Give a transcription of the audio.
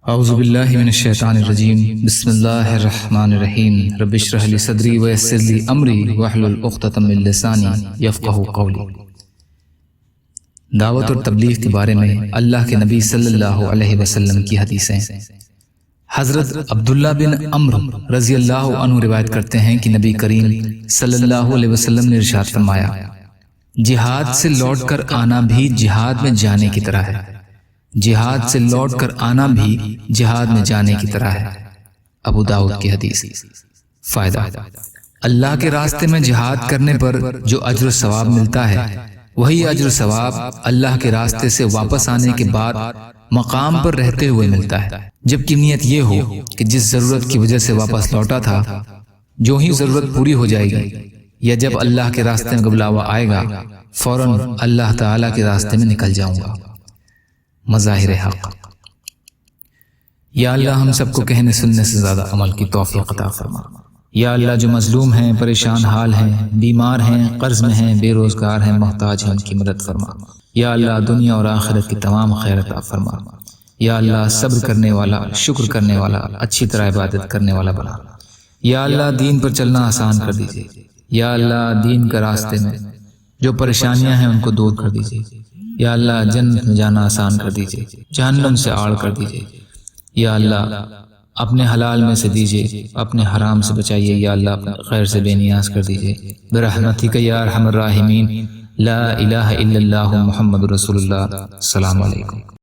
اعوذ باللہ من الشیطان الرجیم بسم اللہ الرحمن الرحیم رب اشرح لی صدری ویسر لی امری واحلل عقدۃ من لسانی یفقہوا قولی۔ دعوت اور تبلیغ کے بارے میں اللہ کے نبی صلی اللہ علیہ وسلم کی حدیثیں۔ حضرت عبداللہ بن عمرو رضی اللہ عنہ روایت کرتے ہیں کہ نبی کریم صلی اللہ علیہ وسلم نے ارشاد فرمایا، جہاد سے لوٹ کر آنا بھی جہاد میں جانے کی طرح ہے، جہاد سے لوٹ کر آنا بھی جہاد میں جانے کی طرح ہے۔ ابو داؤد کی حدیث۔ فائدہ: اللہ کے راستے میں جہاد کرنے پر جو اجر و ثواب ملتا ہے، وہی اجر و ثواب اللہ کے راستے سے واپس آنے کے بعد مقام پر رہتے ہوئے ملتا ہے، جبکہ نیت یہ ہو کہ جس ضرورت کی وجہ سے واپس لوٹا تھا، جو ہی ضرورت پوری ہو جائے گی یا جب اللہ کے راستے میں بلاوا آئے گا، فوراً اللہ تعالیٰ کے راستے میں نکل جاؤں گا۔ مظاہر حق۔ یا اللہ ہم سب کو کہنے سننے سے زیادہ عمل کی توفیق عطا فرما۔ یا اللہ جو مظلوم ہیں، پریشان حال ہیں، بیمار ہیں، قرض میں ہیں، بے روزگار ہیں، محتاج ہیں، ان کی مدد فرما۔ یا اللہ دنیا اور آخرت کی تمام خیر عطا فرما۔ یا اللہ صبر کرنے والا، شکر کرنے والا، اچھی طرح عبادت کرنے والا بنا۔ یا اللہ دین پر چلنا آسان کر دیجیے۔ یا اللہ دین کا راستے میں جو پریشانیاں ہیں ان کو دور کر دیجیے۔ یا اللہ جنت میں جانا آسان کر دیجیے، جہنم سے آڑ کر دیجیے۔ یا اللہ اپنے حلال میں سے دیجیے، اپنے حرام سے بچائیے۔ یا اللہ اپنے خیر سے بے نیاز کر دیجیے۔ برحمتک یا ارحم الراحمین۔ لا الہ الا اللہ محمد رسول اللہ۔ السلام علیکم۔